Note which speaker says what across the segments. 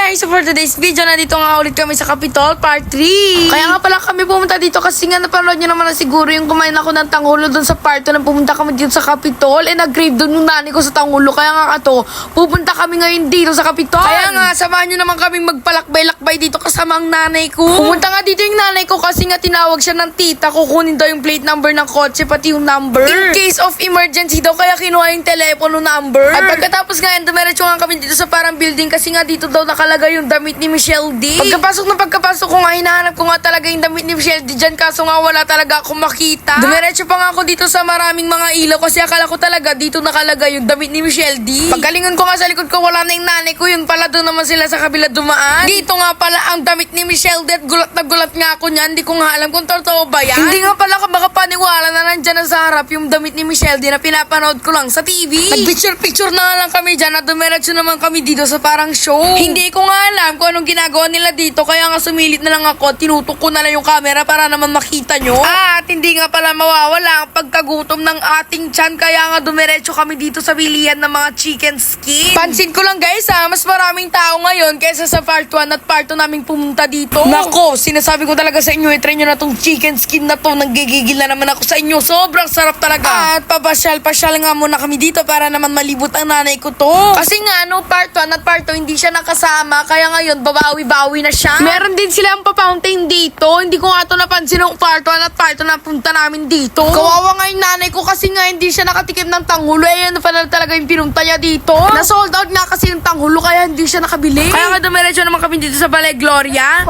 Speaker 1: guys! So for today's video, nandito nga ulit kami sa Capitol Part 3. Kaya nga pala kami pumunta dito kasi nga napanood nyo naman na siguro yung kumain ako ng tanghulo dun sa Part 2 nang pumunta kami dito sa Capitol. Nag-grave dun yung nanay ko sa tanghulo. Kaya nga kato, pupunta kami ngayon dito sa Capitol. Kaya nga, samahan nyo naman kaming magpalakbay-lakbay dito kasama ang nanay ko. Pumunta nga dito yung nanay ko kasi nga tinawag siya ng tita. Kukunin daw yung plate number ng kotse, pati yung number. In case of emergency daw, kaya kinuha yung telepono number. At pagkatapos nga, dumiretso nga kami dito sa parang building kasi nga dito daw nakalagay yung damit ni Michelle D. Pagkapasok ko nga, hinahanap ko nga talaga yung damit ni Michelle D dyan, kaso nga wala talaga akong makita. Dumiretso pa nga ako dito sa maraming mga ilaw kasi akala ko talaga dito nakalagay yung damit ni Michelle D. Paggalingon ko nga sa likod ko, wala na yung nanay ko, yun pala doon naman sila sa kabila dumaan. Dito nga pala ang damit ni Michelle D at gulat na gulat nga ako niyan, hindi ko nga alam kung totoo ba yan. Hindi nga pala makapaniwala na nandyan na sa harap yung damit ni Michelle D na pinapanood ko lang sa TV. Nag-picture na lang kami dyan at dumiretso naman kami dito sa parang show. Hindi ko nga alam kung anong ginagawa nila dito, kaya nga sumilit na lang ako, tinutok ko na lang yung camera para naman makita nyo. At hindi nga pala mawawala ang pagkagutom ng ating tiyan, kaya nga dumiretso kami dito sa bilihan ng mga chicken skin. Pansin ko lang guys mas maraming tao ngayon kaysa sa part 1 at part 2 naming pumunta dito. Nako, sinasabi ko talaga sa inyo, i-try nyo na tong chicken skin na to, nanggigigil na naman ako sa inyo, sobrang sarap talaga. At papasyal-pasyal nga muna kami dito para naman malibot ang nanay ko to. Kasi nga part 1 at part 2 hindi siya nakasama, kaya ngayon babawi-bawi na siya. Meron din silang pa-fountain dito, hindi ko nga ito napansin ng part 1 at part 2 na punta namin dito. Kawawa nga yung nanay ko kasi nga hindi siya nakatikim ng tanghulo, yan pala talaga yung pinunta niya dito. Na-sold out nga kasi yung tanghulo kaya hindi siya nakabili. Kaya nga dumiretso naman kami dito sa Balay Gloria.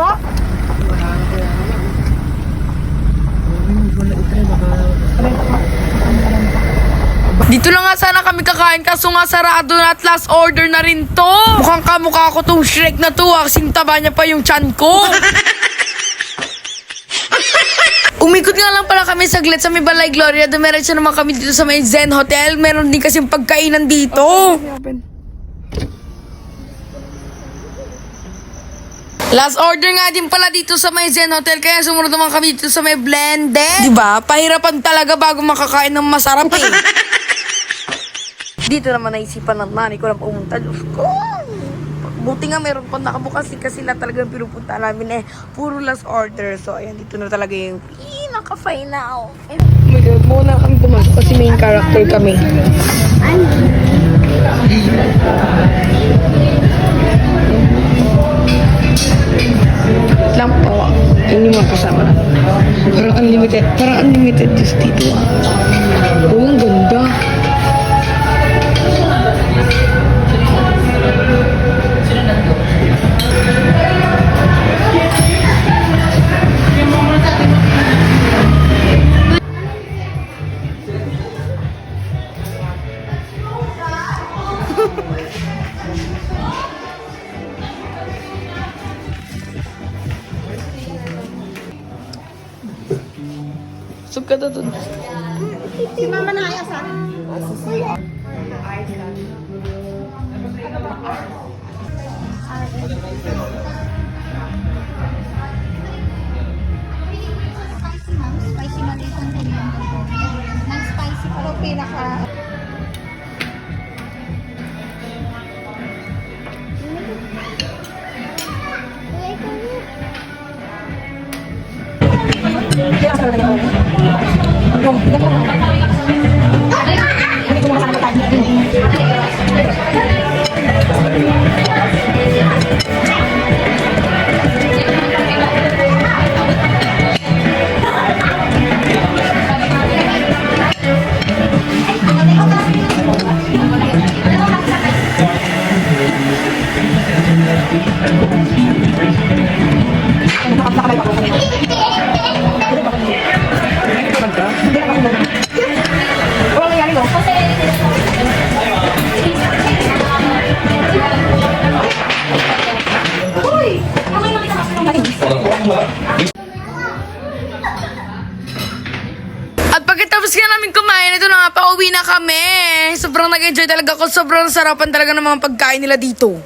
Speaker 1: Dito lang nga sana kami kakain kaso nga sarado na at last order na rin to. Mukhang kamukha ko tong Shrek na to, kasing taba niya pa yung tiyan ko. Umikot nga lang pala kami saglit sa may Balay Gloria, dumiretso naman kami dito sa may Zen Hotel. Meron din kasing pagkainan dito. Last order nga din pala dito sa may Zen Hotel, kaya sumunod naman kami dito sa may Blended. Diba? Pahirapan talaga bago makakain ng masarap eh. Dito naman naisipan ng nanay ko na pumunta. Diyos ko! Buti nga meron pa nakabukas kasi sila talagang pinupunta namin puro last order. So ayan, dito na talaga yung pinaka-final. Oh my God, muna kami pumasok kasi main character kami. Lang po, yun yung mga kasama na. Parang unlimited just dito. Oh, ang ganda. Suka na dun.
Speaker 2: Si Mama na kaya sa spicy man itong Korean non-spicy pero pinaka
Speaker 1: At pagkatapos nga namin kumain, ito na nga, pauwi na kami. Sobrang nag-enjoy talaga ako. Sobrang sarapan talaga ng mga pagkain nila dito.